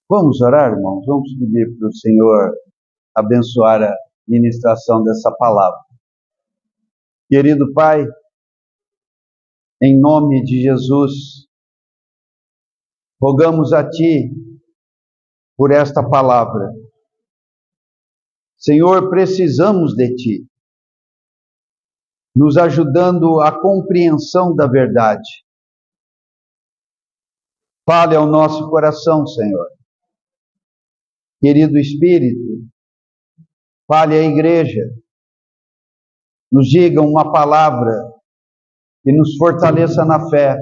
Vamos orar, irmãos? Vamos pedir para o Senhor abençoar a ministração dessa palavra. Querido Pai, em nome de Jesus, rogamos a Ti por esta palavra. Senhor, precisamos de Ti, nos ajudando à compreensão da verdade. Fale ao nosso coração, Senhor. Querido Espírito, fale à igreja, nos diga uma palavra que nos fortaleça na fé,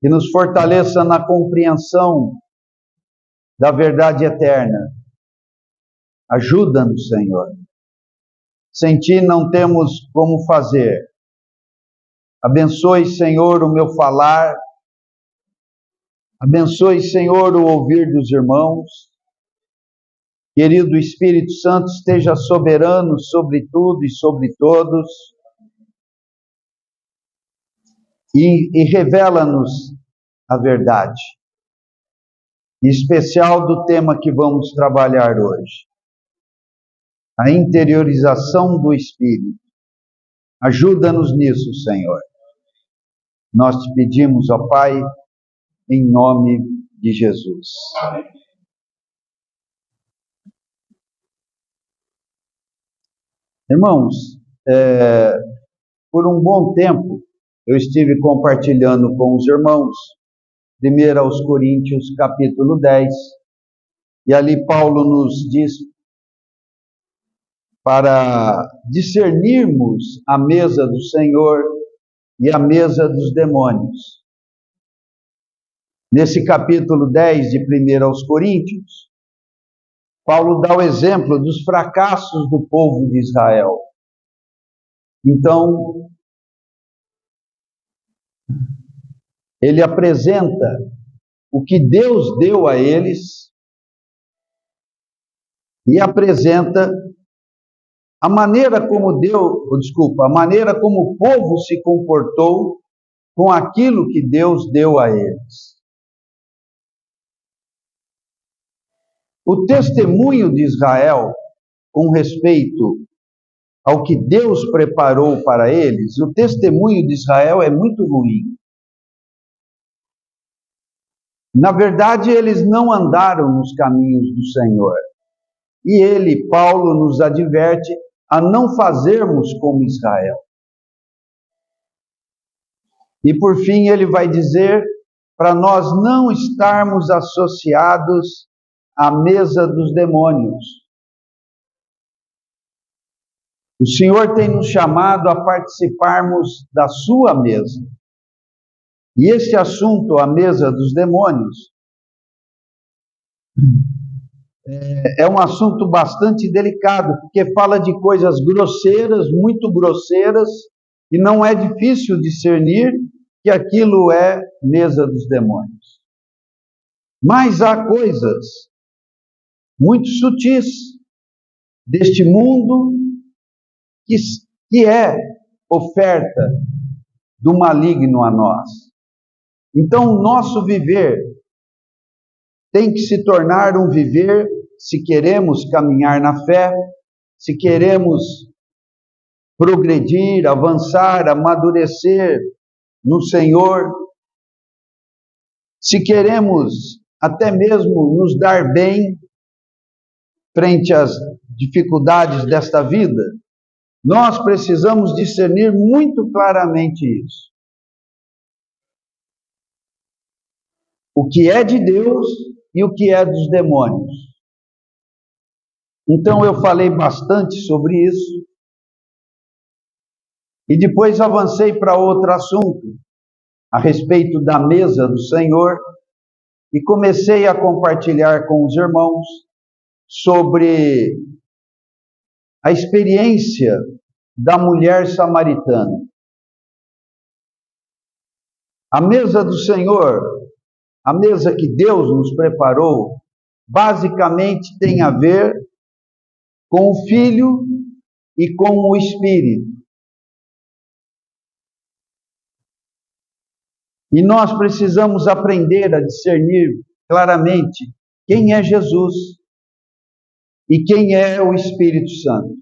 que nos fortaleça na compreensão da verdade eterna. Ajuda-nos, Senhor. Sem Ti não temos como fazer. Abençoe, Senhor, o meu falar. Abençoe, Senhor, o ouvir dos irmãos. Querido Espírito Santo, esteja soberano sobre tudo e sobre todos. E revela-nos a verdade. Em especial do tema que vamos trabalhar hoje. A interiorização do Espírito. Ajuda-nos nisso, Senhor. Nós te pedimos, ó Pai, em nome de Jesus. Irmãos, por um bom tempo, eu estive compartilhando com os irmãos, 1 aos Coríntios, capítulo 10, e ali Paulo nos diz para discernirmos a mesa do Senhor e a mesa dos demônios. Nesse capítulo 10 de 1 aos Coríntios, Paulo dá o exemplo dos fracassos do povo de Israel. Então, ele apresenta o que Deus deu a eles e apresenta a maneira como a maneira como o povo se comportou com aquilo que Deus deu a eles. O testemunho de Israel com respeito ao que Deus preparou para eles, o testemunho de Israel é muito ruim. Na verdade, eles não andaram nos caminhos do Senhor. E ele, Paulo, nos adverte a não fazermos como Israel. E por fim, ele vai dizer para nós não estarmos associados à mesa dos demônios. O Senhor tem nos chamado a participarmos da sua mesa. E esse assunto, a mesa dos demônios, é um assunto bastante delicado, porque fala de coisas grosseiras, muito grosseiras, e não é difícil discernir que aquilo é mesa dos demônios. Mas há coisas muito sutis deste mundo que é oferta do maligno a nós. Então, o nosso viver tem que se tornar um viver, se queremos caminhar na fé, se queremos progredir, avançar, amadurecer no Senhor, se queremos até mesmo nos dar bem frente às dificuldades desta vida, nós precisamos discernir muito claramente isso. O que é de Deus e o que é dos demônios. Então eu falei bastante sobre isso. E depois avancei para outro assunto, a respeito da mesa do Senhor, e comecei a compartilhar com os irmãos sobre a experiência da mulher samaritana. A mesa do Senhor, a mesa que Deus nos preparou, basicamente tem a ver com o Filho e com o Espírito. E nós precisamos aprender a discernir claramente quem é Jesus e quem é o Espírito Santo.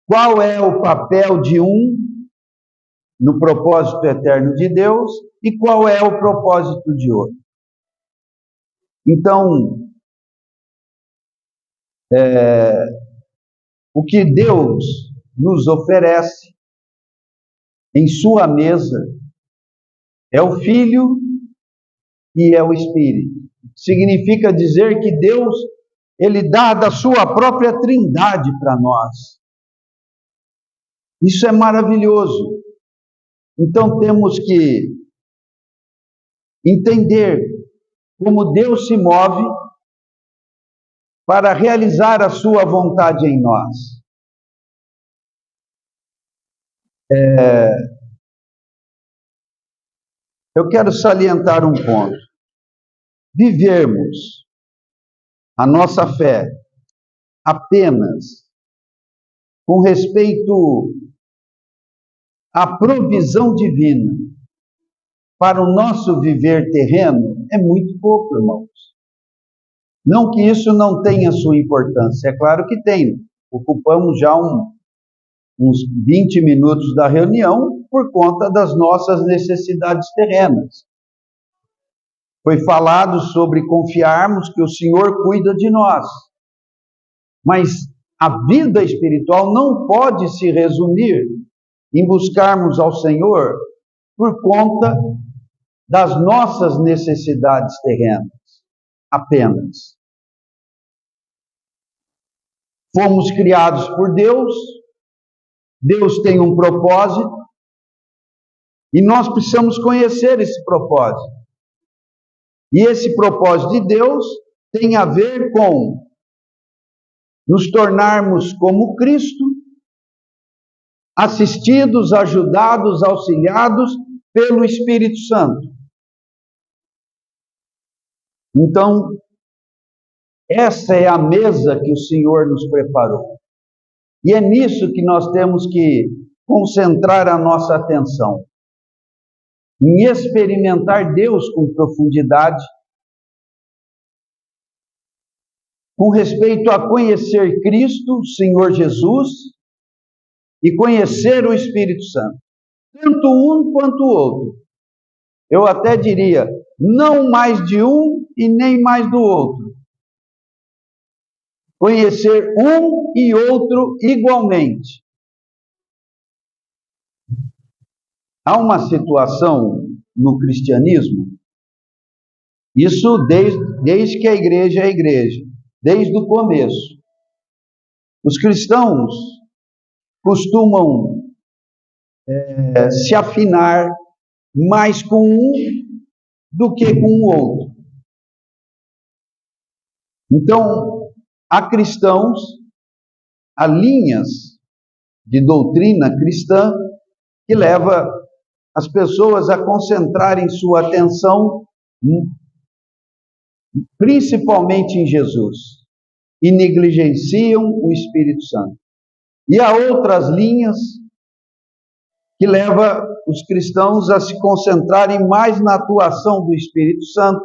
Qual é o papel de um no propósito eterno de Deus e qual é o propósito de outro. Então, o que Deus nos oferece em sua mesa é o Filho e é o Espírito. Significa dizer que Deus, Ele dá da sua própria trindade para nós. Isso é maravilhoso. Então temos que entender como Deus se move para realizar a sua vontade em nós. Eu quero salientar um ponto. Vivermos a nossa fé apenas com respeito à provisão divina para o nosso viver terreno é muito pouco, irmãos. Não que isso não tenha sua importância, é claro que tem. Ocupamos já uns 20 minutos da reunião por conta das nossas necessidades terrenas. Foi falado sobre confiarmos que o Senhor cuida de nós. Mas a vida espiritual não pode se resumir em buscarmos ao Senhor por conta das nossas necessidades terrenas, apenas. Fomos criados por Deus, Deus tem um propósito, e nós precisamos conhecer esse propósito. E esse propósito de Deus tem a ver com nos tornarmos como Cristo, assistidos, ajudados, auxiliados pelo Espírito Santo. Então, essa é a mesa que o Senhor nos preparou. E é nisso que nós temos que concentrar a nossa atenção. Em experimentar Deus com profundidade, com respeito a conhecer Cristo, Senhor Jesus, e conhecer o Espírito Santo. Tanto um quanto o outro. Eu até diria, não mais de um e nem mais do outro. Conhecer um e outro igualmente. Há uma situação no cristianismo, isso desde que a igreja é igreja, desde o começo. Os cristãos costumam se afinar mais com um do que com o outro. Então, há cristãos, há linhas de doutrina cristã que leva as pessoas a concentrarem sua atenção principalmente em Jesus e negligenciam o Espírito Santo. E há outras linhas que levam os cristãos a se concentrarem mais na atuação do Espírito Santo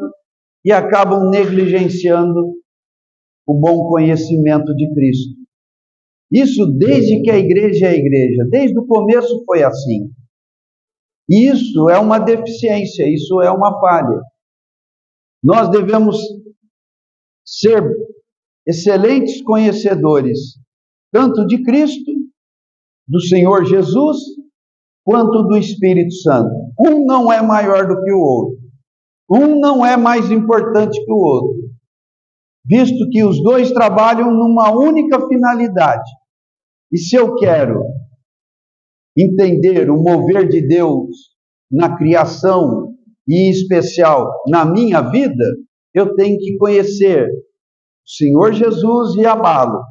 e acabam negligenciando o bom conhecimento de Cristo. Isso desde que a igreja é igreja, desde o começo foi assim. E isso é uma deficiência, isso é uma falha. Nós devemos ser excelentes conhecedores, tanto de Cristo, do Senhor Jesus, quanto do Espírito Santo. Um não é maior do que o outro. Um não é mais importante que o outro. Visto que os dois trabalham numa única finalidade. E se eu quero entender o mover de Deus na criação e em especial na minha vida, eu tenho que conhecer o Senhor Jesus e amá-lo.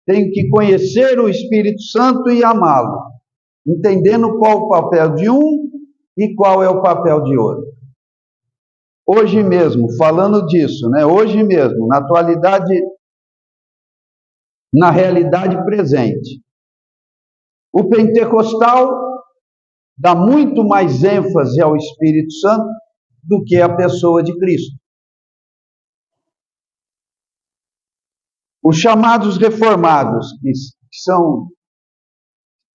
Tenho que conhecer o Espírito Santo e amá-lo, entendendo qual o papel de um e qual é o papel de outro. Hoje mesmo, falando disso, hoje mesmo, na atualidade, na realidade presente, o pentecostal dá muito mais ênfase ao Espírito Santo do que à pessoa de Cristo. Os chamados reformados,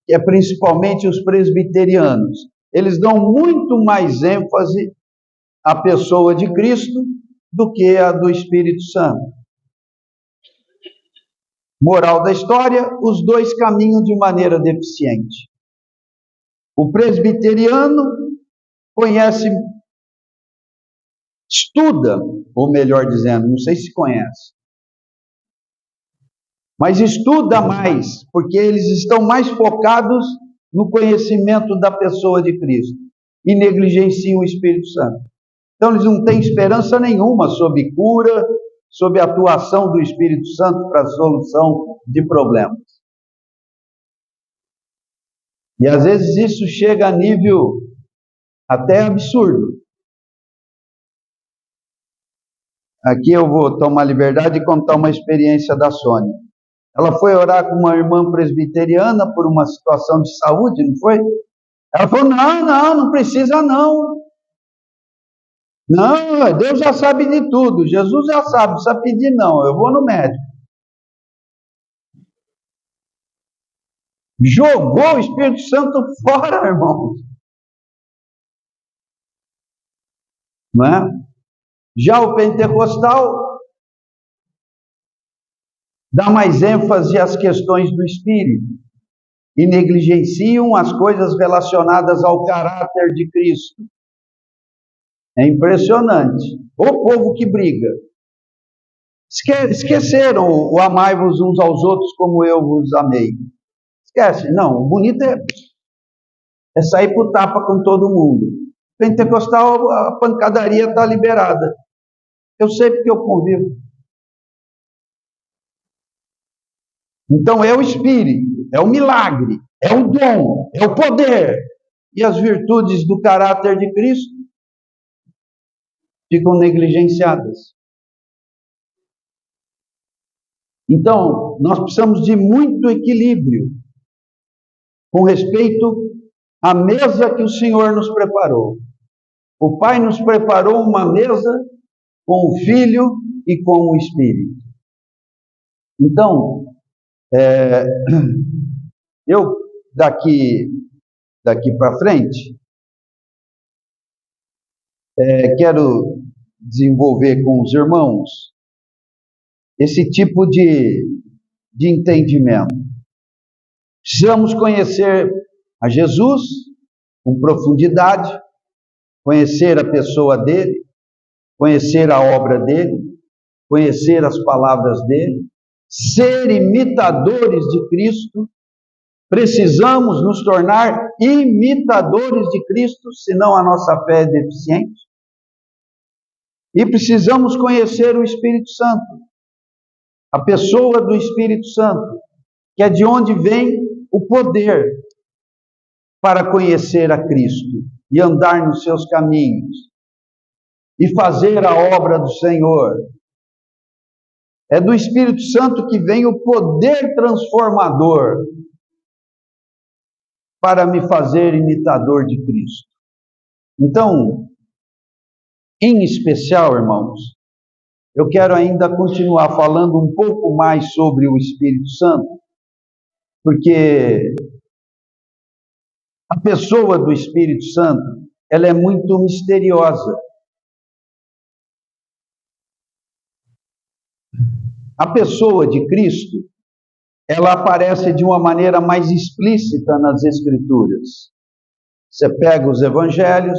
que é principalmente os presbiterianos, eles dão muito mais ênfase à pessoa de Cristo do que a do Espírito Santo. Moral da história, os dois caminham de maneira deficiente. O presbiteriano conhece, estuda, ou melhor dizendo, não sei se conhece, mas estuda mais, porque eles estão mais focados no conhecimento da pessoa de Cristo e negligenciam o Espírito Santo. Então eles não têm esperança nenhuma sobre cura, sobre a atuação do Espírito Santo para a solução de problemas. E às vezes isso chega a nível até absurdo. Aqui eu vou tomar liberdade de contar uma experiência da Sônia. Ela foi orar com uma irmã presbiteriana por uma situação de saúde, não foi? Ela falou, não precisa não. Não, Deus já sabe de tudo, Jesus já sabe, não precisa pedir não, eu vou no médico. Jogou o Espírito Santo fora, irmãos. Não é? Já o pentecostal dá mais ênfase às questões do Espírito e negligenciam as coisas relacionadas ao caráter de Cristo. É impressionante. O povo que briga. Esqueceram o amai-vos uns aos outros como eu vos amei. Esquece. Não, o bonito é sair pro tapa com todo mundo. Pentecostal, a pancadaria está liberada. Eu sei porque eu convivo. Então é o Espírito, é o milagre, é o dom, é o poder. E as virtudes do caráter de Cristo ficam negligenciadas. Então, nós precisamos de muito equilíbrio com respeito à mesa que o Senhor nos preparou. O Pai nos preparou uma mesa com o Filho e com o Espírito. Então, eu daqui para frente quero desenvolver com os irmãos esse tipo de entendimento. Precisamos conhecer a Jesus com profundidade, conhecer a pessoa dele, conhecer a obra dele, conhecer as palavras dele, ser imitadores de Cristo. Precisamos nos tornar imitadores de Cristo, senão a nossa fé é deficiente. E precisamos conhecer o Espírito Santo, a pessoa do Espírito Santo, que é de onde vem o poder para conhecer a Cristo e andar nos seus caminhos e fazer a obra do Senhor. É do Espírito Santo que vem o poder transformador para me fazer imitador de Cristo. Então, em especial, irmãos, eu quero ainda continuar falando um pouco mais sobre o Espírito Santo, porque a pessoa do Espírito Santo, ela é muito misteriosa. A pessoa de Cristo, ela aparece de uma maneira mais explícita nas Escrituras. Você pega os evangelhos,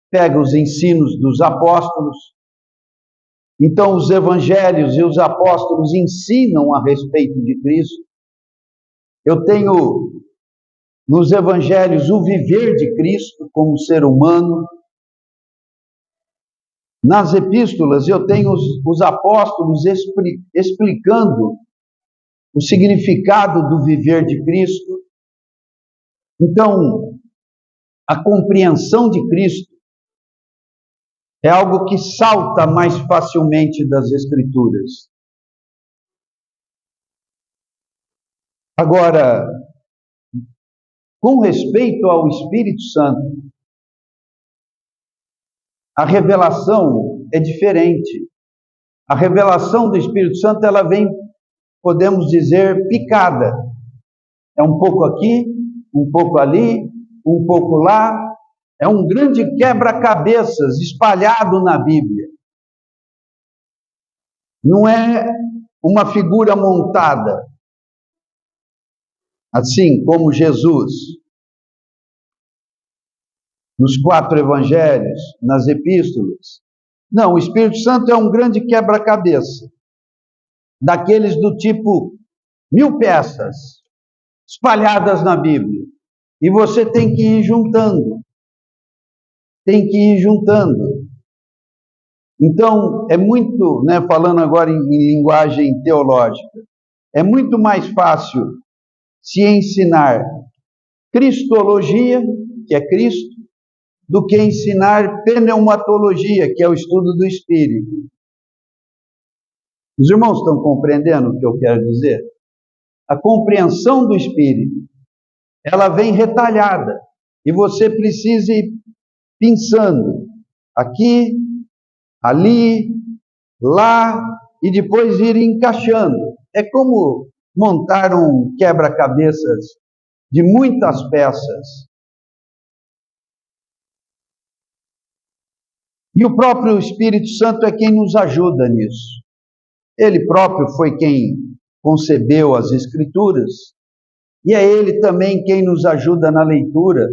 pega os ensinos dos apóstolos. Então, os evangelhos e os apóstolos ensinam a respeito de Cristo. Eu tenho nos evangelhos o viver de Cristo como ser humano. Nas epístolas eu tenho os apóstolos explicando o significado do viver de Cristo. Então, a compreensão de Cristo é algo que salta mais facilmente das Escrituras. Agora, com respeito ao Espírito Santo, a revelação é diferente. A revelação do Espírito Santo, ela vem podemos dizer, picada. É um pouco aqui, um pouco ali, um pouco lá. É um grande quebra-cabeças espalhado na Bíblia. Não é uma figura montada, assim como Jesus, nos 4 evangelhos, nas epístolas. Não, o Espírito Santo é um grande quebra-cabeça, daqueles do tipo 1000 peças, espalhadas na Bíblia. E você tem que ir juntando. Tem que ir juntando. Então, é muito, falando agora em linguagem teológica, é muito mais fácil se ensinar cristologia, que é Cristo, do que ensinar pneumatologia, que é o estudo do Espírito. Os irmãos estão compreendendo o que eu quero dizer? A compreensão do Espírito, ela vem retalhada, e você precisa ir pensando aqui, ali, lá, e depois ir encaixando. É como montar um quebra-cabeças de muitas peças. E o próprio Espírito Santo é quem nos ajuda nisso. Ele próprio foi quem concebeu as Escrituras, e é ele também quem nos ajuda na leitura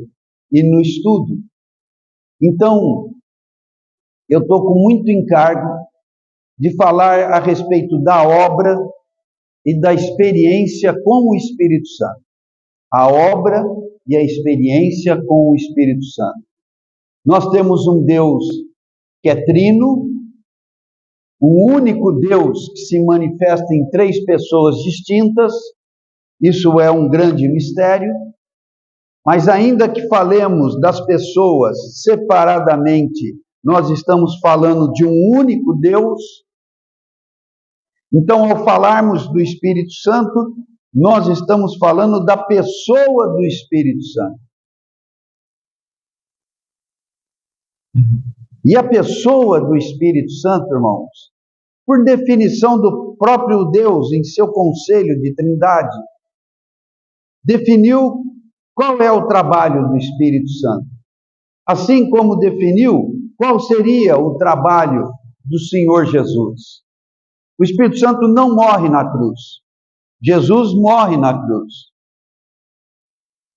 e no estudo. Então, eu estou com muito encargo de falar a respeito da obra e da experiência com o Espírito Santo. A obra e a experiência com o Espírito Santo. Nós temos um Deus que é trino, um único Deus que se manifesta em 3 pessoas distintas. Isso é um grande mistério. Mas ainda que falemos das pessoas separadamente, nós estamos falando de um único Deus. Então, ao falarmos do Espírito Santo, nós estamos falando da pessoa do Espírito Santo. E a pessoa do Espírito Santo, irmãos, por definição do próprio Deus em seu conselho de Trindade, definiu qual é o trabalho do Espírito Santo. Assim como definiu qual seria o trabalho do Senhor Jesus. O Espírito Santo não morre na cruz. Jesus morre na cruz.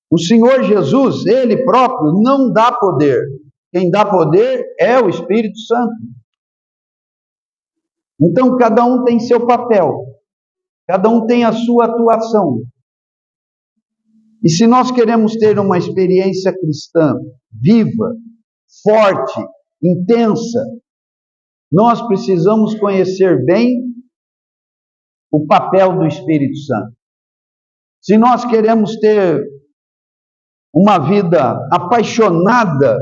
O Senhor Jesus, Ele próprio, não dá poder. Quem dá poder é o Espírito Santo. Então, cada um tem seu papel. Cada um tem a sua atuação. E se nós queremos ter uma experiência cristã viva, forte, intensa, nós precisamos conhecer bem o papel do Espírito Santo. Se nós queremos ter uma vida apaixonada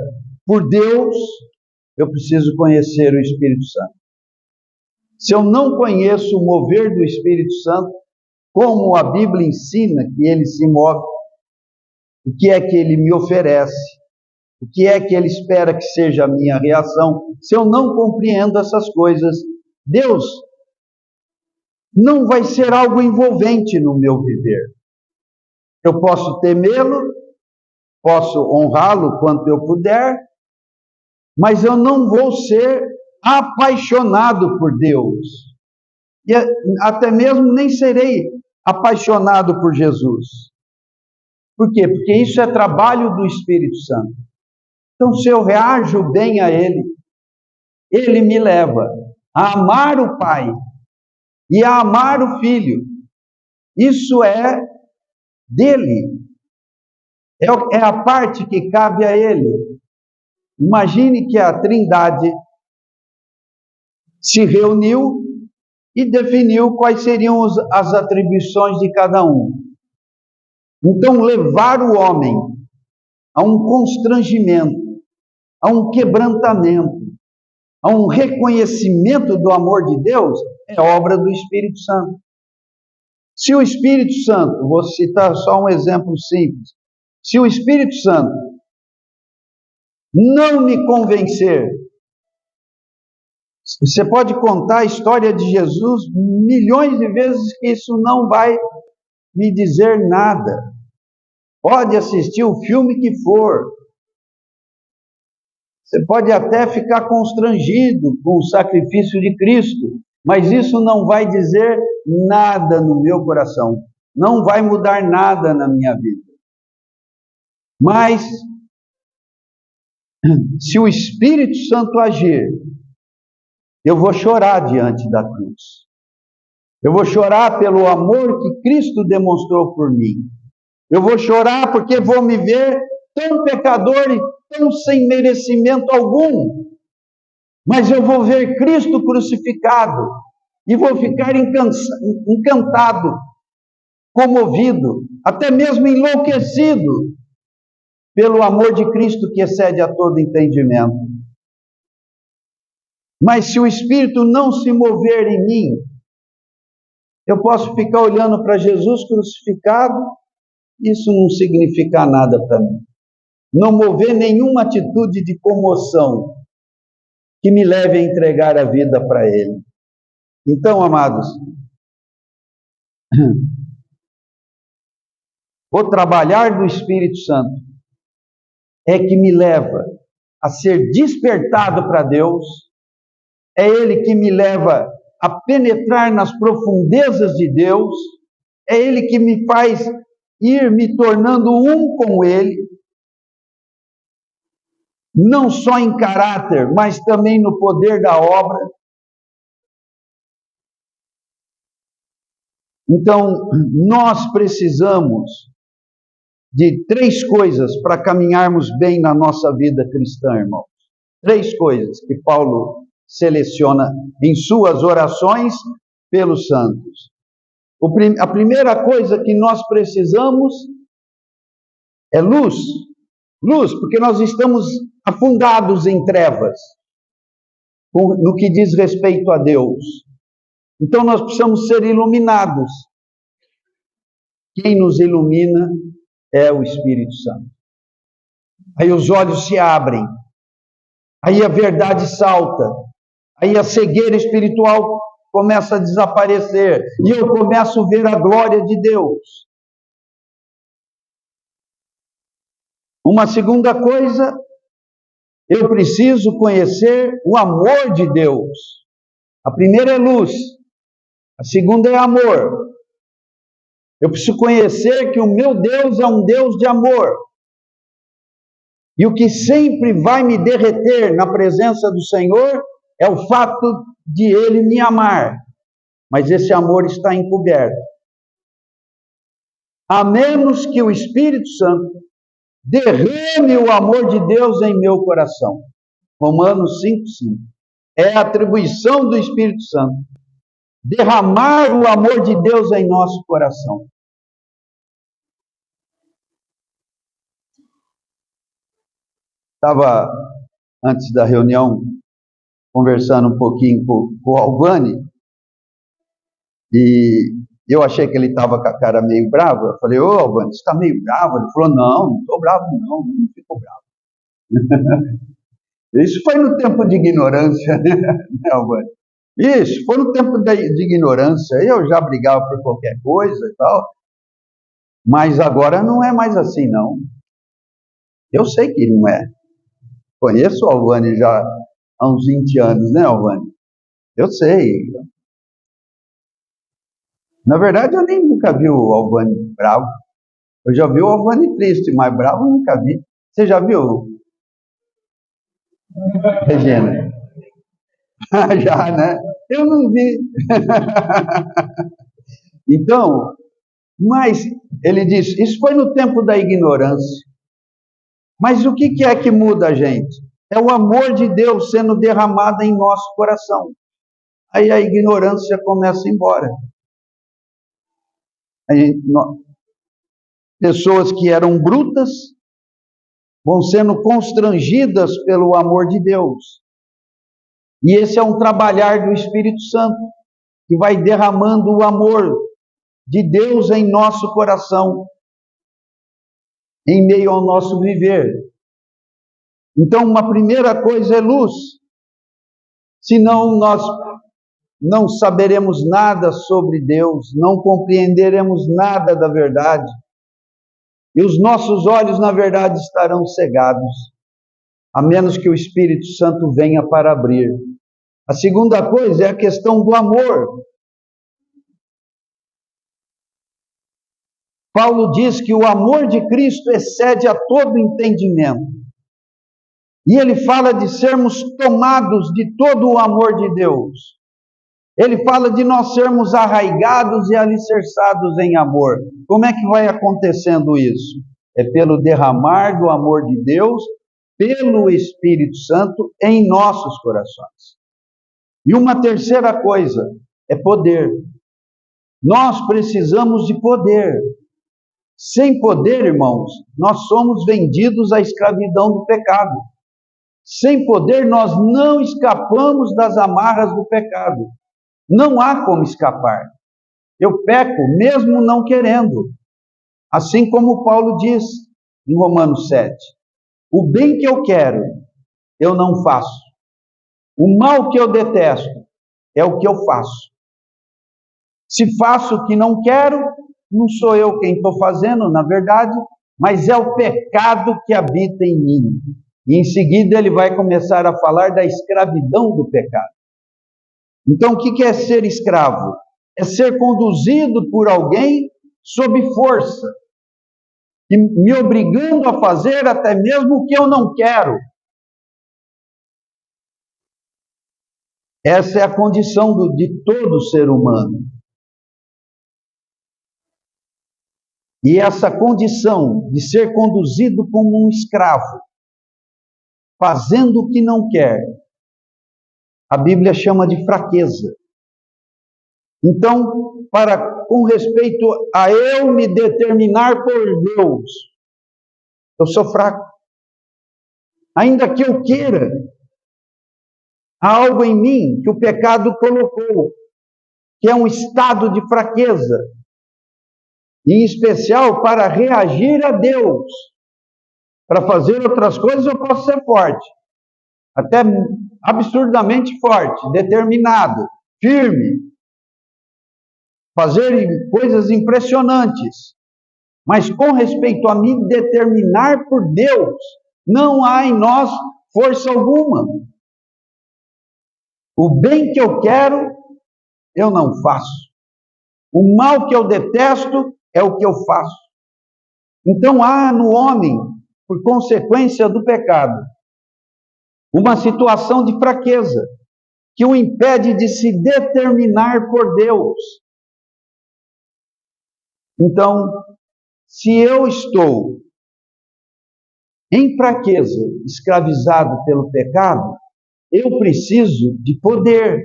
por Deus, eu preciso conhecer o Espírito Santo. Se eu não conheço o mover do Espírito Santo, como a Bíblia ensina que ele se move, o que é que ele me oferece, o que é que ele espera que seja a minha reação, se eu não compreendo essas coisas, Deus não vai ser algo envolvente no meu viver. Eu posso temê-lo, posso honrá-lo quanto eu puder, mas eu não vou ser apaixonado por Deus. E até mesmo nem serei apaixonado por Jesus. Por quê? Porque isso é trabalho do Espírito Santo. Então, se eu reajo bem a Ele, Ele me leva a amar o Pai e a amar o Filho. Isso é dele. É a parte que cabe a Ele. Imagine que a Trindade se reuniu e definiu quais seriam as atribuições de cada um. Então, levar o homem a um constrangimento, a um quebrantamento, a um reconhecimento do amor de Deus, é obra do Espírito Santo. Se o Espírito Santo, vou citar só um exemplo simples, se o Espírito Santo não me convencer, Você pode contar a história de Jesus milhões de vezes que isso não vai me dizer nada. Pode assistir o filme que for. Você pode até ficar constrangido com o sacrifício de Cristo, mas isso não vai dizer nada no meu coração. Não vai mudar nada na minha vida. Mas, se o Espírito Santo agir, eu vou chorar diante da cruz. Eu vou chorar pelo amor que Cristo demonstrou por mim. Eu vou chorar porque vou me ver tão pecador e tão sem merecimento algum. Mas eu vou ver Cristo crucificado e vou ficar encantado, comovido, até mesmo enlouquecido pelo amor de Cristo que excede a todo entendimento. Mas se o Espírito não se mover em mim, eu posso ficar olhando para Jesus crucificado, isso não significa nada para mim. Não mover nenhuma atitude de comoção que me leve a entregar a vida para Ele. Então, amados, o trabalhar do Espírito Santo é que me leva a ser despertado para Deus, é Ele que me leva a penetrar nas profundezas de Deus, é Ele que me faz ir me tornando um com Ele, não só em caráter, mas também no poder da obra. Então, nós precisamos de 3 coisas para caminharmos bem na nossa vida cristã, irmãos. 3 coisas que Paulo seleciona em suas orações pelos santos. A primeira coisa que nós precisamos é luz. Luz, porque nós estamos afundados em trevas no que diz respeito a Deus. Então nós precisamos ser iluminados. Quem nos ilumina é o Espírito Santo. Aí os olhos se abrem, aí a verdade salta, aí a cegueira espiritual começa a desaparecer, e eu começo a ver a glória de Deus. Uma segunda coisa, eu preciso conhecer o amor de Deus. A primeira é luz, a segunda é amor. Eu preciso conhecer que o meu Deus é um Deus de amor. E o que sempre vai me derreter na presença do Senhor é o fato de Ele me amar. Mas esse amor está encoberto. A menos que o Espírito Santo derrame o amor de Deus em meu coração. Romanos 5:5. É a atribuição do Espírito Santo derramar o amor de Deus em nosso coração. Estava, antes da reunião, conversando um pouquinho com o Alvani, e eu achei que ele estava com a cara meio brava. Eu falei, ô Alvani, você está meio bravo? Ele falou, não estou bravo não fico bravo. Isso foi no tempo de ignorância, né, Alvani? Isso, foi no tempo de ignorância, eu já brigava por qualquer coisa e tal, mas agora não é mais assim, não. Eu sei que não é. Conheço o Alvani já há uns 20 anos, né, Alvani? Eu sei. Na verdade, eu nem nunca vi o Alvani bravo. Eu já vi o Alvani triste, mas bravo eu nunca vi. Você já viu, Regina? Já, né? Eu não vi. Então, mas ele diz, isso foi no tempo da ignorância. Mas o que é que muda a gente? É o amor de Deus sendo derramado em nosso coração. Aí a ignorância começa a ir embora. Pessoas que eram brutas vão sendo constrangidas pelo amor de Deus. E esse é um trabalhar do Espírito Santo, que vai derramando o amor de Deus em nosso coração, em meio ao nosso viver. Então, uma primeira coisa é luz. senão nós não saberemos nada sobre Deus, não compreenderemos nada da verdade, e os nossos olhos, na verdade, estarão cegados, a menos que o Espírito Santo venha para abrir. A segunda coisa é a questão do amor. Paulo diz que o amor de Cristo excede a todo entendimento. E ele fala de sermos tomados de todo o amor de Deus. Ele fala de nós sermos arraigados e alicerçados em amor. Como é que vai acontecendo isso? É pelo derramar do amor de Deus, pelo Espírito Santo em nossos corações. E uma terceira coisa é poder. Nós precisamos de poder. Sem poder, irmãos, nós somos vendidos à escravidão do pecado. Sem poder, nós não escapamos das amarras do pecado. Não há como escapar. Eu peco mesmo não querendo. Assim como Paulo diz em Romanos 7. O bem que eu quero, eu não faço. O mal que eu detesto, é o que eu faço. Se faço o que não quero, não sou eu quem estou fazendo, na verdade, mas é o pecado que habita em mim. E em seguida ele vai começar a falar da escravidão do pecado. Então, o que é ser escravo? É ser conduzido por alguém sob força, e me obrigando a fazer até mesmo o que eu não quero. Essa é a condição de todo ser humano. E essa condição de ser conduzido como um escravo, fazendo o que não quer, a Bíblia chama de fraqueza. Então, com respeito a eu me determinar por Deus, eu sou fraco. Ainda que eu queira, há algo em mim que o pecado colocou, que é um estado de fraqueza, em especial para reagir a Deus. Para fazer outras coisas eu posso ser forte, até absurdamente forte, determinado, firme, fazer coisas impressionantes, mas com respeito a me determinar por Deus, não há em nós força alguma. O bem que eu quero, eu não faço. O mal que eu detesto é o que eu faço. Então há no homem, por consequência do pecado, uma situação de fraqueza que o impede de se determinar por Deus. Então, se eu estou em fraqueza, escravizado pelo pecado, eu preciso de poder,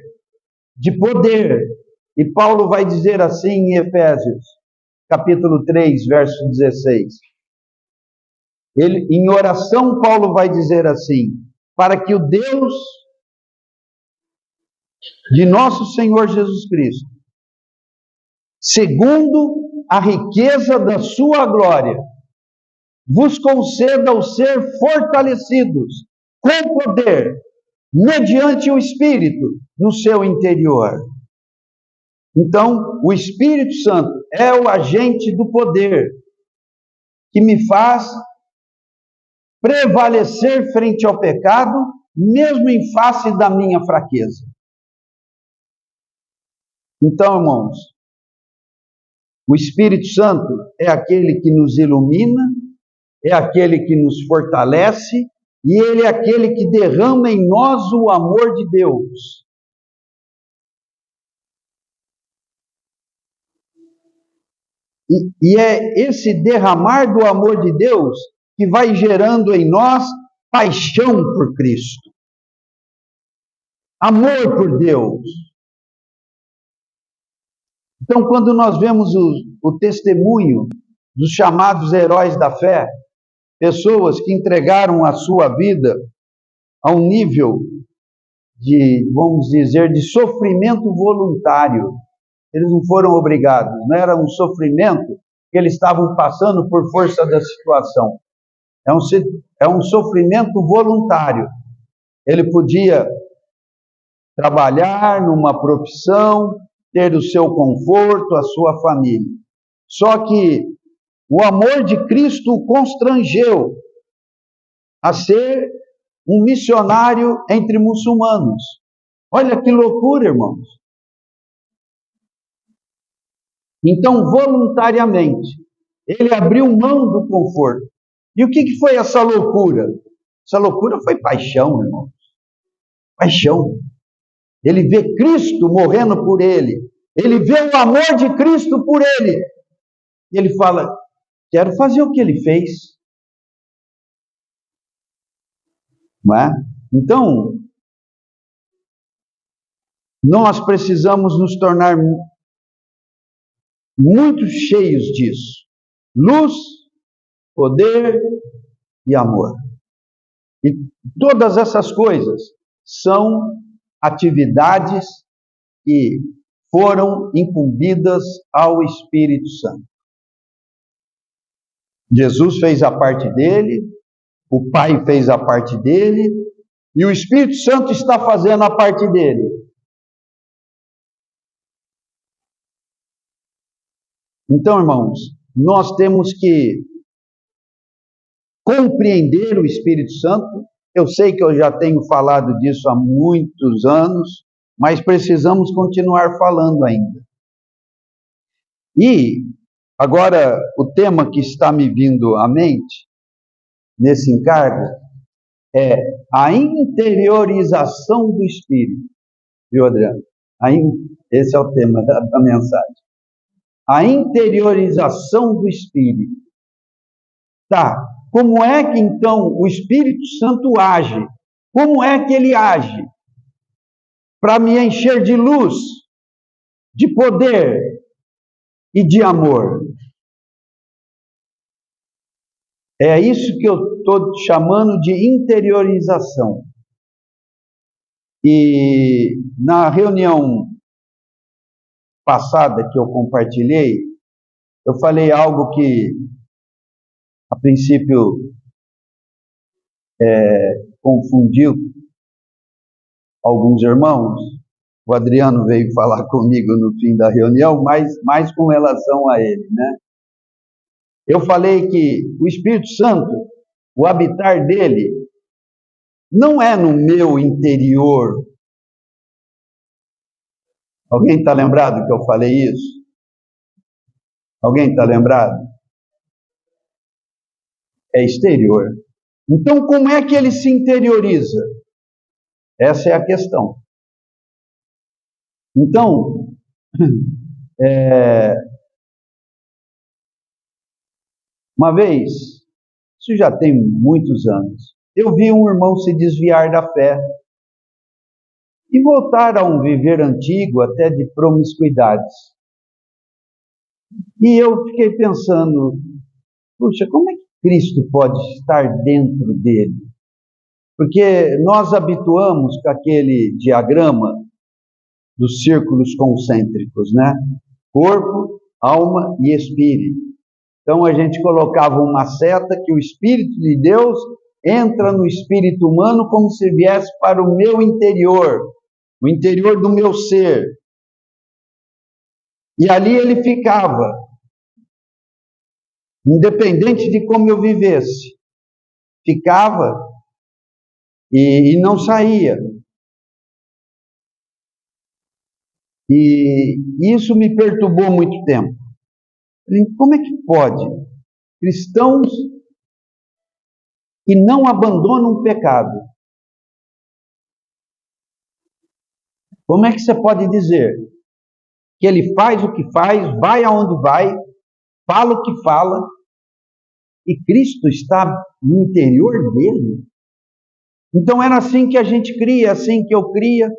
de poder. E Paulo vai dizer assim em Efésios, capítulo 3, verso 16. Em oração, Paulo vai dizer assim: para que o Deus de nosso Senhor Jesus Cristo, segundo a riqueza da sua glória, vos conceda o ser fortalecidos com poder, mediante o Espírito no seu interior. Então, o Espírito Santo é o agente do poder que me faz prevalecer frente ao pecado, mesmo em face da minha fraqueza. Então, irmãos, o Espírito Santo é aquele que nos ilumina, é aquele que nos fortalece, e ele é aquele que derrama em nós o amor de Deus. E é esse derramar do amor de Deus que vai gerando em nós paixão por Cristo, amor por Deus. Então, quando nós vemos o testemunho dos chamados heróis da fé, pessoas que entregaram a sua vida a um nível de, vamos dizer, de sofrimento voluntário. Eles não foram obrigados, não era um sofrimento que eles estavam passando por força da situação. É um sofrimento voluntário. Ele podia trabalhar numa profissão, ter o seu conforto, a sua família. Só que o amor de Cristo o constrangeu a ser um missionário entre muçulmanos. Olha que loucura, irmãos. Então, voluntariamente, ele abriu mão do conforto. E o que foi essa loucura? Essa loucura foi paixão, irmãos. Paixão. Ele vê Cristo morrendo por ele. Ele vê o amor de Cristo por ele. E ele fala, quero fazer o que ele fez. Não é? Então, nós precisamos nos tornar muito cheios disso. Luz, poder e amor. E todas essas coisas são atividades que foram incumbidas ao Espírito Santo. Jesus fez a parte dele, o Pai fez a parte dele, e o Espírito Santo está fazendo a parte dele. Então, irmãos, nós temos que compreender o Espírito Santo. Eu sei que eu já tenho falado disso há muitos anos, mas precisamos continuar falando ainda. E agora, o tema que está me vindo à mente, nesse encargo, é a interiorização do Espírito. Viu, Adriano? Esse é o tema da mensagem. A interiorização do Espírito. Tá, como é que então o Espírito Santo age? Como é que ele age? Para me encher de luz, de poder e de amor. É isso que eu estou chamando de interiorização. E na reunião passada que eu compartilhei, eu falei algo que, a princípio, confundiu alguns irmãos. O Adriano veio falar comigo no fim da reunião, mas mais com relação a ele, né? Eu falei que o Espírito Santo, o habitar dele, não é no meu interior. Alguém está lembrado que eu falei isso? Alguém está lembrado? É exterior. Então, como é que ele se interioriza? Essa é a questão. Então, uma vez, isso já tem muitos anos, eu vi um irmão se desviar da fé e voltar a um viver antigo, até de promiscuidades. E eu fiquei pensando, puxa, como é que Cristo pode estar dentro dele? Porque nós habituamos com aquele diagrama dos círculos concêntricos, né? Corpo, alma e espírito. Então a gente colocava uma seta que o Espírito de Deus entra no espírito humano como se viesse para o meu interior, o interior do meu ser. E ali ele ficava, independente de como eu vivesse. Ficava e não saía. E isso me perturbou muito tempo. Como é que pode cristãos que não abandonam o pecado? Como é que você pode dizer que ele faz o que faz, vai aonde vai, fala o que fala, e Cristo está no interior dele? Então era assim que a gente cria, assim que eu cria,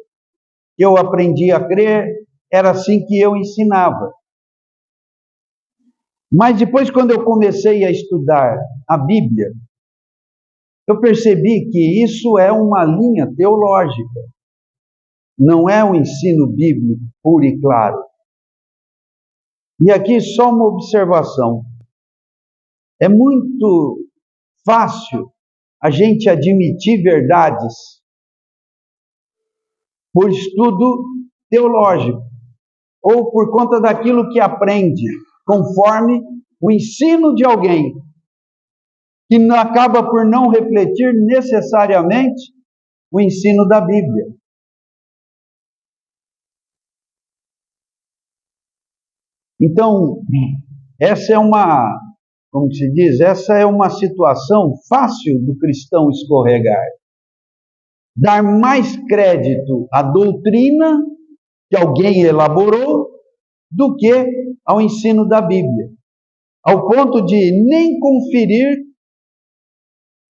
que eu aprendi a crer, era assim que eu ensinava. Mas depois, quando eu comecei a estudar a Bíblia, eu percebi que isso é uma linha teológica, não é um ensino bíblico puro e claro. E aqui só uma observação. É muito fácil a gente admitir verdades por estudo teológico, ou por conta daquilo que aprende, conforme o ensino de alguém, que acaba por não refletir necessariamente o ensino da Bíblia. Então, essa é uma, como se diz, essa é uma situação fácil do cristão escorregar. Dar mais crédito à doutrina que alguém elaborou do que ao ensino da Bíblia, ao ponto de nem conferir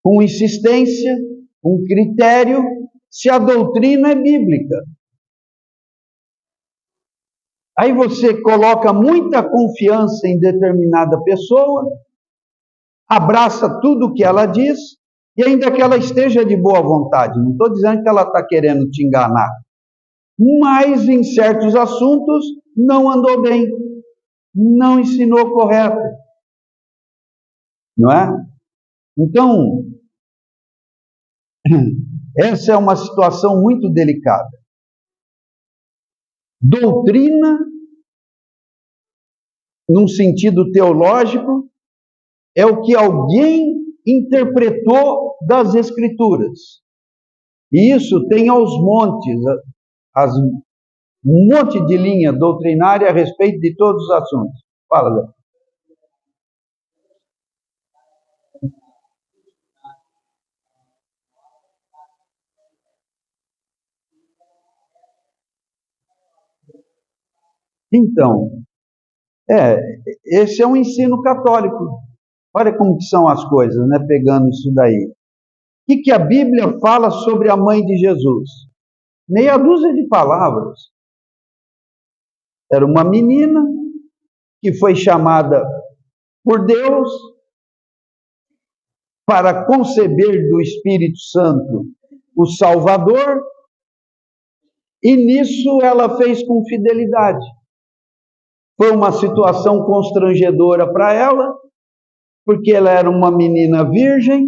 com insistência, com critério, se a doutrina é bíblica. Aí você coloca muita confiança em determinada pessoa, abraça tudo o que ela diz, e ainda que ela esteja de boa vontade, não estou dizendo que ela está querendo te enganar, mas em certos assuntos não andou bem, não ensinou correto, não é? Então, essa é uma situação muito delicada. Doutrina, num sentido teológico, é o que alguém interpretou das Escrituras. E isso tem aos montes, um monte de linha doutrinária a respeito de todos os assuntos. Fala, Zé. Então, esse é um ensino católico. Olha como que são as coisas, né? Pegando isso daí. O que a Bíblia fala sobre a mãe de Jesus? Meia dúzia de palavras. Era uma menina que foi chamada por Deus para conceber do Espírito Santo o Salvador, e nisso ela fez com fidelidade. Foi uma situação constrangedora para ela, porque ela era uma menina virgem,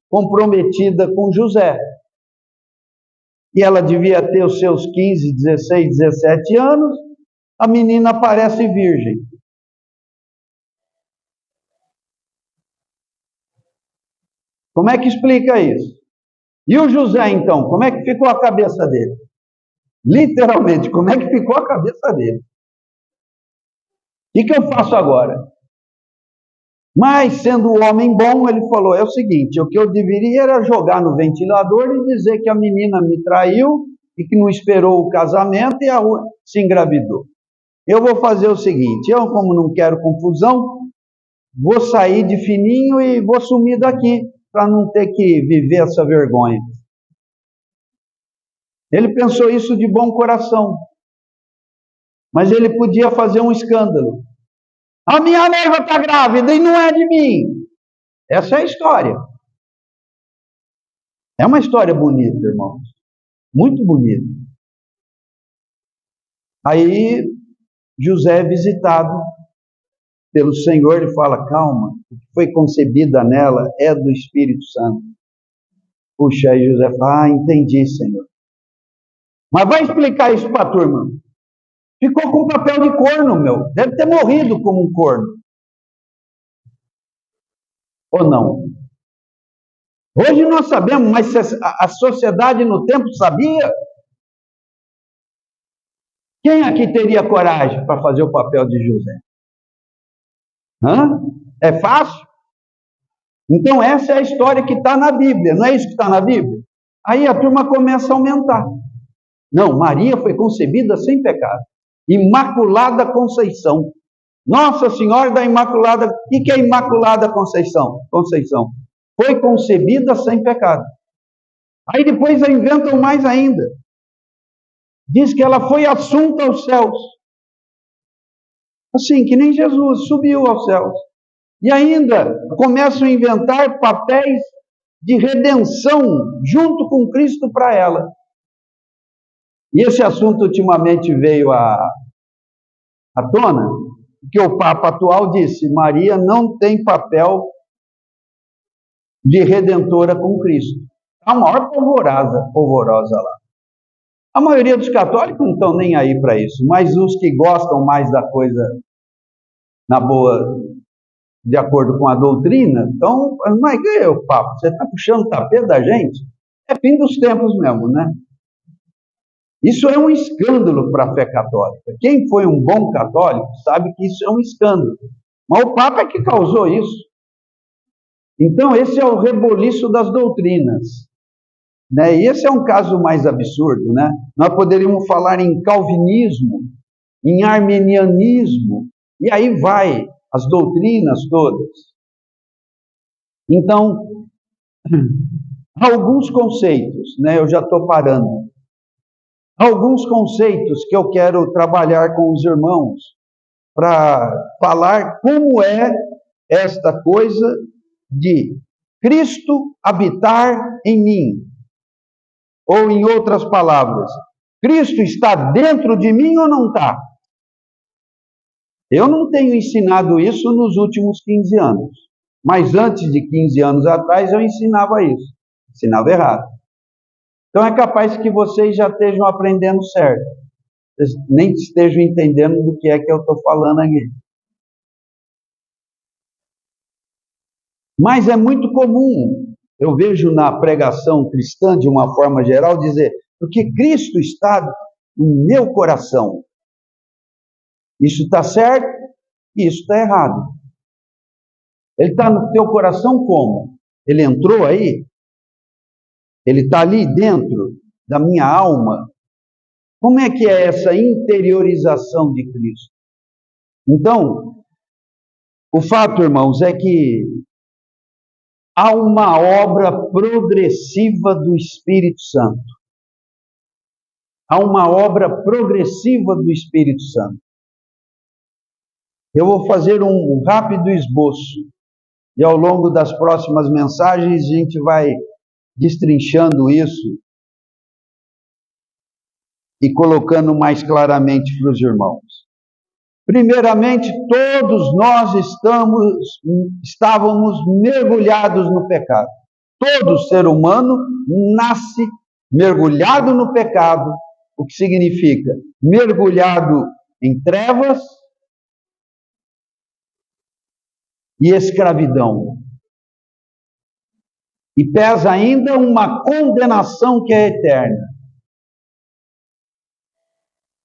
comprometida com José. E ela devia ter os seus 15, 16, 17 anos, a menina parece virgem. Como é que explica isso? E o José, então, como é que ficou a cabeça dele? Literalmente, como é que ficou a cabeça dele? O que eu faço agora? Mas, sendo um homem bom, ele falou, é o seguinte, o que eu deveria era jogar no ventilador e dizer que a menina me traiu e que não esperou o casamento e se engravidou. Eu vou fazer o seguinte, eu, como não quero confusão, vou sair de fininho e vou sumir daqui, para não ter que viver essa vergonha. Ele pensou isso de bom coração, mas ele podia fazer um escândalo. A minha noiva está grávida e não é de mim. Essa é a história. É uma história bonita, irmãos. Muito bonita. Aí, José é visitado pelo Senhor e fala, calma, o que foi concebida nela é do Espírito Santo. Puxa, aí José fala, entendi, Senhor. Mas vai explicar isso para a turma. Ficou com papel de corno, meu. Deve ter morrido como um corno. Ou não? Hoje nós sabemos, mas a sociedade no tempo sabia? Quem aqui teria coragem para fazer o papel de José? Hã? É fácil? Então essa é a história que está na Bíblia, não é isso que está na Bíblia? Aí a turma começa a aumentar. Não, Maria foi concebida sem pecado. Imaculada Conceição. Nossa Senhora da Imaculada. O que é Imaculada Conceição? Foi concebida sem pecado. Aí depois inventam mais ainda. Diz que ela foi assunta aos céus. Assim, que nem Jesus subiu aos céus. E ainda começam a inventar papéis de redenção junto com Cristo para ela. E esse assunto ultimamente veio à tona, que o Papa atual disse, Maria não tem papel de redentora com Cristo. A maior polvorosa lá. A maioria dos católicos não estão nem aí para isso, mas os que gostam mais da coisa na boa, de acordo com a doutrina, então, mas que é o papo? Você está puxando o tapete da gente? É fim dos tempos mesmo, né? Isso é um escândalo para a fé católica. Quem foi um bom católico sabe que isso é um escândalo. Mas o Papa é que causou isso. Então, esse é o reboliço das doutrinas. Né? E esse é um caso mais absurdo. Né? Nós poderíamos falar em calvinismo, em arminianismo, e aí vai as doutrinas todas. Então, alguns conceitos, né? Eu já estou parando. Alguns conceitos que eu quero trabalhar com os irmãos para falar como é esta coisa de Cristo habitar em mim. Ou, em outras palavras, Cristo está dentro de mim ou não está? Eu não tenho ensinado isso nos últimos 15 anos. Mas antes de 15 anos atrás eu ensinava isso. Ensinava errado. Então é capaz que vocês já estejam aprendendo certo. Vocês nem estejam entendendo do que é que eu estou falando aqui. Mas é muito comum, eu vejo na pregação cristã, de uma forma geral, dizer, porque Cristo está no meu coração. Isso está certo e isso está errado. Ele está no teu coração como? Ele entrou aí? Ele está ali dentro da minha alma? Como é que é essa interiorização de Cristo? Então, o fato, irmãos, é que há uma obra progressiva do Espírito Santo. Há uma obra progressiva do Espírito Santo. Eu vou fazer um rápido esboço. E ao longo das próximas mensagens a gente vai destrinchando isso e colocando mais claramente para os irmãos. Primeiramente, todos nós estávamos mergulhados no pecado. Todo ser humano nasce mergulhado no pecado, o que significa mergulhado em trevas e escravidão. E pesa ainda uma condenação que é eterna.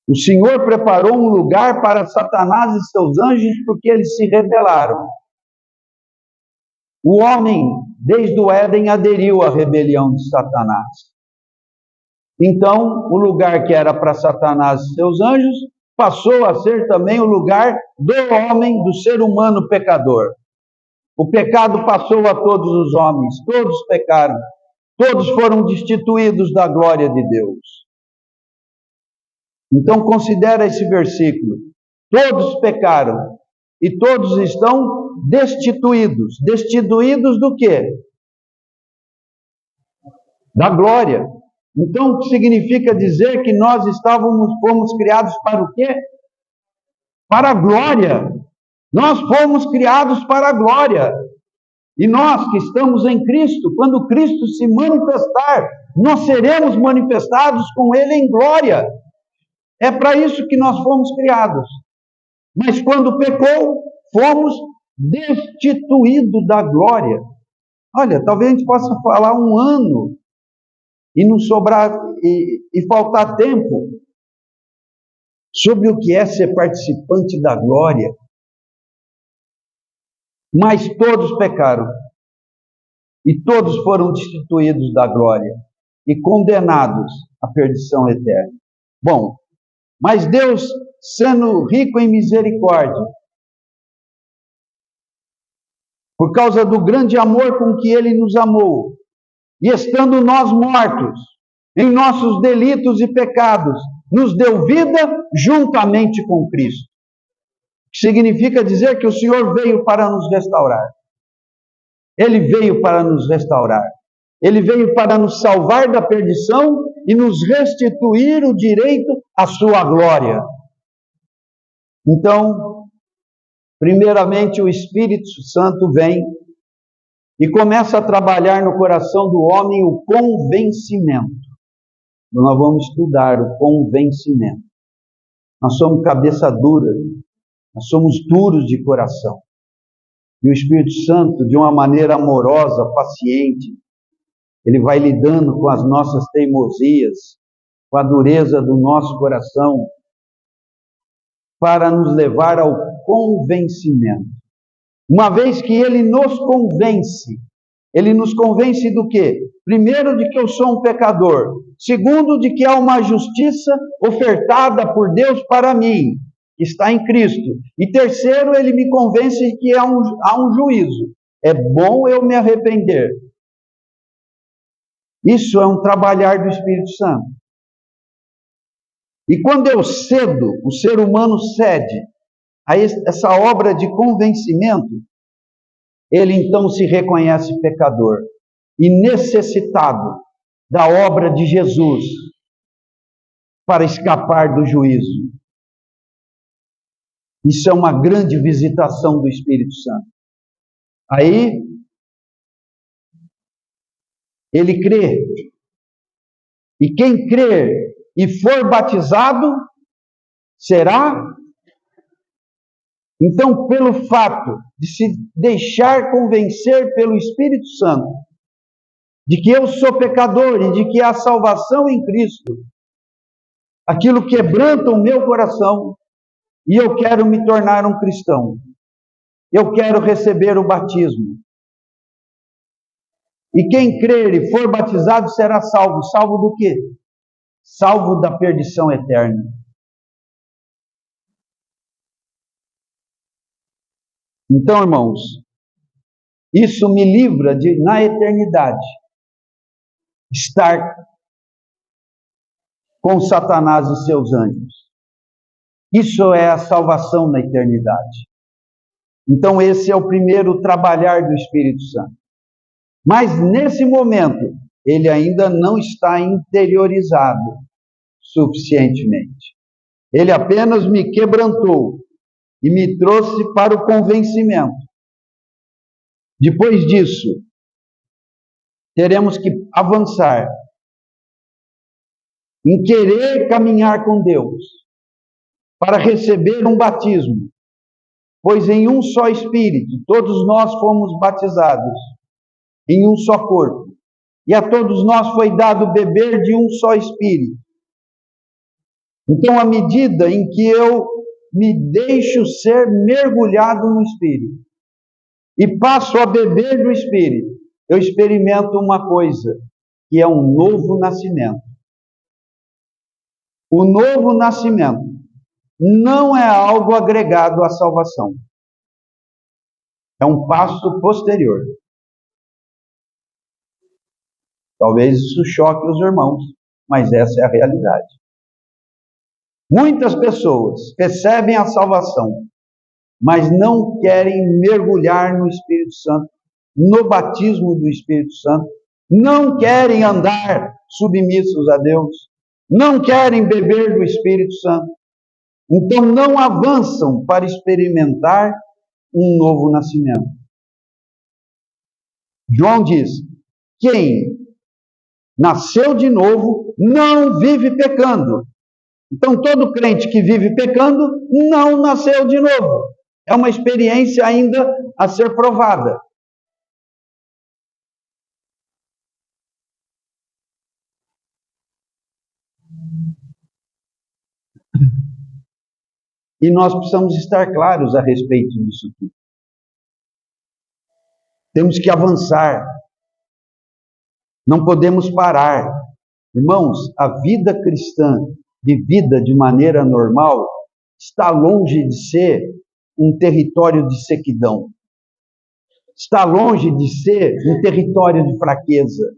O Senhor preparou um lugar para Satanás e seus anjos porque eles se rebelaram. O homem, desde o Éden, aderiu à rebelião de Satanás. Então, o lugar que era para Satanás e seus anjos passou a ser também o lugar do homem, do ser humano pecador. O pecado passou a todos os homens, todos pecaram, todos foram destituídos da glória de Deus. Então considera esse versículo. Todos pecaram e todos estão destituídos. Destituídos do quê? Da glória. Então o que significa dizer que nós fomos criados para o quê? Para a glória. Nós fomos criados para a glória. E nós que estamos em Cristo, quando Cristo se manifestar, nós seremos manifestados com Ele em glória. É para isso que nós fomos criados. Mas quando pecou, fomos destituídos da glória. Olha, talvez a gente possa falar um ano e não sobrar e faltar tempo sobre o que é ser participante da glória. Mas todos pecaram e todos foram destituídos da glória e condenados à perdição eterna. Bom, mas Deus, sendo rico em misericórdia, por causa do grande amor com que Ele nos amou, e estando nós mortos em nossos delitos e pecados, nos deu vida juntamente com Cristo. Que significa dizer que o Senhor veio para nos restaurar. Ele veio para nos restaurar. Ele veio para nos salvar da perdição e nos restituir o direito à sua glória. Então, primeiramente o Espírito Santo vem e começa a trabalhar no coração do homem o convencimento. nós vamos estudar o convencimento. Nós somos cabeça dura, nós somos duros de coração. E o Espírito Santo, de uma maneira amorosa, paciente, ele vai lidando com as nossas teimosias, com a dureza do nosso coração, para nos levar ao convencimento. Uma vez que ele nos convence do quê? Primeiro, de que eu sou um pecador. Segundo, de que há uma justiça ofertada por Deus para mim, que está em Cristo. E terceiro, ele me convence de que há um juízo. É bom eu me arrepender. Isso é um trabalhar do Espírito Santo. E quando eu cedo, o ser humano cede a essa obra de convencimento, ele então se reconhece pecador e necessitado da obra de Jesus para escapar do juízo. Isso é uma grande visitação do Espírito Santo. Aí, ele crê. E quem crer e for batizado, será. Então, pelo fato de se deixar convencer pelo Espírito Santo, de que eu sou pecador e de que há salvação em Cristo, aquilo quebranta o meu coração e eu quero me tornar um cristão. Eu quero receber o batismo. E quem crer e for batizado será salvo. Salvo do quê? Salvo da perdição eterna. Então, irmãos, isso me livra de, na eternidade, estar com Satanás e seus anjos. Isso é a salvação na eternidade. Então, esse é o primeiro trabalhar do Espírito Santo. Mas, nesse momento, ele ainda não está interiorizado suficientemente. Ele apenas me quebrantou e me trouxe para o convencimento. Depois disso, teremos que avançar em querer caminhar com Deus para receber um batismo, pois em um só Espírito todos nós fomos batizados, em um só corpo, e a todos nós foi dado beber de um só Espírito. Então, à medida em que eu me deixo ser mergulhado no Espírito e passo a beber do Espírito, eu experimento uma coisa, que é um novo nascimento. O novo nascimento não é algo agregado à salvação. É um passo posterior. Talvez isso choque os irmãos, mas essa é a realidade. Muitas pessoas recebem a salvação, mas não querem mergulhar no Espírito Santo, no batismo do Espírito Santo, não querem andar submissos a Deus, não querem beber do Espírito Santo, então não avançam para experimentar um novo nascimento. João diz: quem nasceu de novo não vive pecando. Então, todo crente que vive pecando não nasceu de novo. É uma experiência ainda a ser provada. E nós precisamos estar claros a respeito disso tudo. Temos que avançar. Não podemos parar. Irmãos, a vida cristã vivida de maneira normal está longe de ser um território de sequidão. Está longe de ser um território de fraqueza.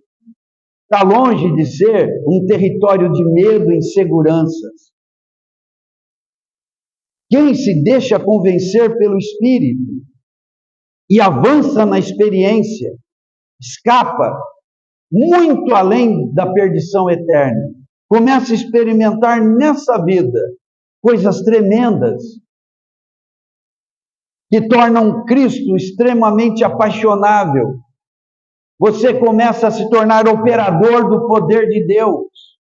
Está longe de ser um território de medo e inseguranças. Quem se deixa convencer pelo Espírito e avança na experiência, escapa muito além da perdição eterna. Começa a experimentar nessa vida coisas tremendas que tornam Cristo extremamente apaixonável. Você começa a se tornar operador do poder de Deus.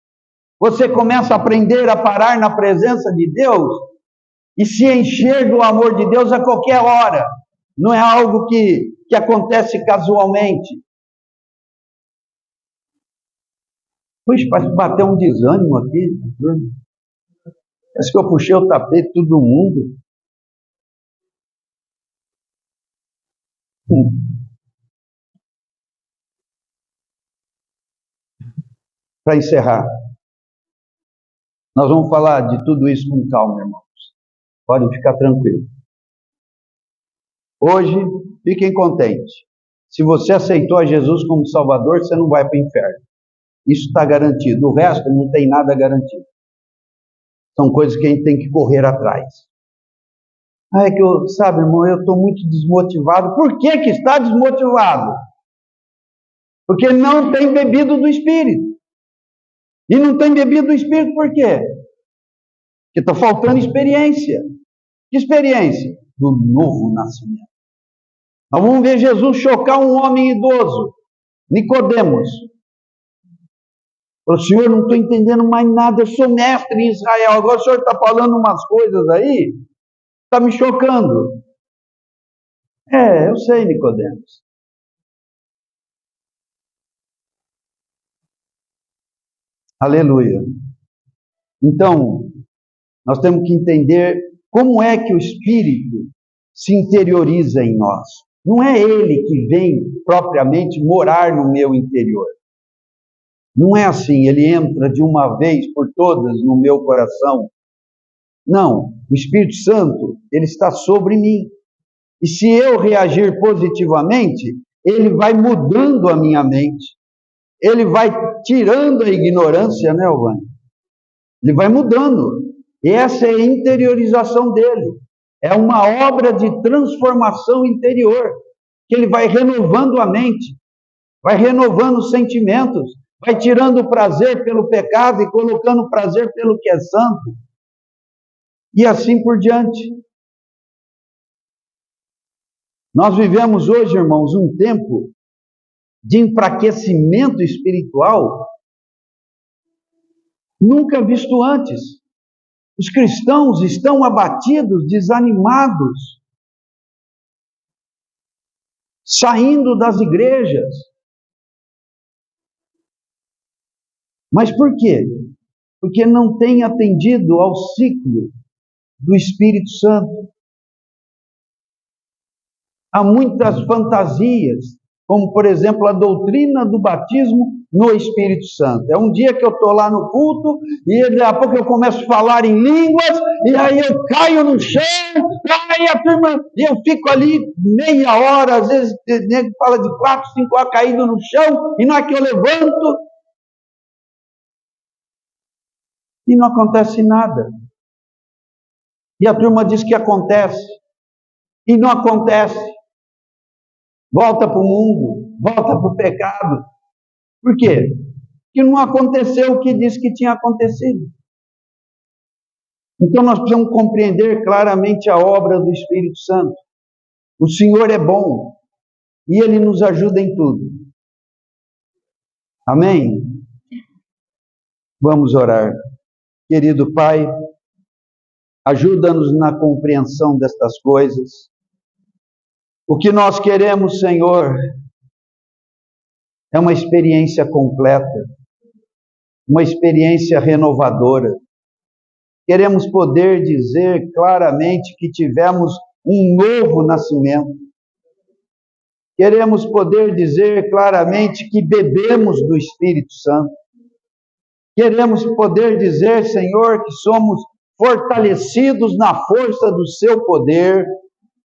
Você começa a aprender a parar na presença de Deus e se encher do amor de Deus a qualquer hora. Não é algo que acontece casualmente. Puxa, parece que bateu um desânimo aqui. Parece que eu puxei o tapete de todo mundo. Para encerrar, nós vamos falar de tudo isso com calma, irmãos. Podem ficar tranquilos. Hoje, fiquem contentes. Se você aceitou a Jesus como Salvador, você não vai para o inferno. Isso está garantido. O resto não tem nada garantido. São coisas que a gente tem que correr atrás. É que sabe, irmão, eu estou muito desmotivado. Por que está desmotivado? Porque não tem bebido do Espírito. E não tem bebido do Espírito por quê? Porque está faltando experiência. Que experiência? Do novo nascimento. Nós vamos ver Jesus chocar um homem idoso, Nicodemos. O senhor, não estou entendendo mais nada, eu sou mestre em Israel, agora o senhor está falando umas coisas aí, está me chocando. Eu sei, Nicodemos. Aleluia. Então, nós temos que entender como é que o Espírito se interioriza em nós. Não é ele que vem propriamente morar no meu interior. Não é assim, ele entra de uma vez por todas no meu coração. Não, o Espírito Santo, ele está sobre mim. E se eu reagir positivamente, ele vai mudando a minha mente. Ele vai tirando a ignorância, né, Alvani? Ele vai mudando. E essa é a interiorização dele. É uma obra de transformação interior, que ele vai renovando a mente, vai renovando os sentimentos, vai tirando o prazer pelo pecado e colocando o prazer pelo que é santo. E assim por diante. Nós vivemos hoje, irmãos, um tempo de enfraquecimento espiritual nunca visto antes. Os cristãos estão abatidos, desanimados, saindo das igrejas. Mas por quê? Porque não têm atendido ao ciclo do Espírito Santo. Há muitas fantasias, como por exemplo a doutrina do batismo no Espírito Santo. É um dia que eu estou lá no culto e daqui a pouco eu começo a falar em línguas e aí eu caio no chão, aí a turma, eu fico ali meia hora, às vezes o nego fala de 4, 5 horas caído no chão e na hora que eu levanto e não acontece nada. E a turma diz que acontece e não acontece. Volta para o mundo, volta para o pecado. Por quê? Porque não aconteceu o que disse que tinha acontecido. Então nós precisamos compreender claramente a obra do Espírito Santo. O Senhor é bom e Ele nos ajuda em tudo. Amém? Vamos orar. Querido Pai, ajuda-nos na compreensão destas coisas. O que nós queremos, Senhor, é uma experiência completa, uma experiência renovadora. Queremos poder dizer claramente que tivemos um novo nascimento. Queremos poder dizer claramente que bebemos do Espírito Santo. Queremos poder dizer, Senhor, que somos fortalecidos na força do Seu poder.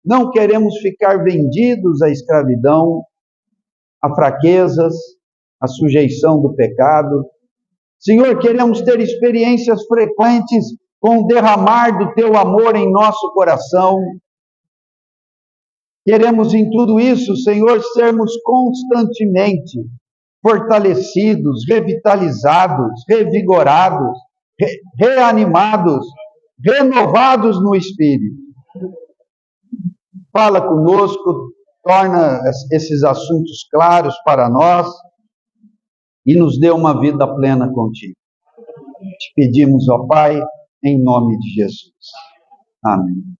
Não queremos ficar vendidos à escravidão, a fraquezas, a sujeição do pecado. Senhor, queremos ter experiências frequentes com o derramar do Teu amor em nosso coração. Queremos em tudo isso, Senhor, sermos constantemente fortalecidos, revitalizados, revigorados, reanimados, renovados no Espírito. Fala conosco, torna esses assuntos claros para nós e nos dê uma vida plena contigo. Te pedimos, ó Pai, em nome de Jesus. Amém.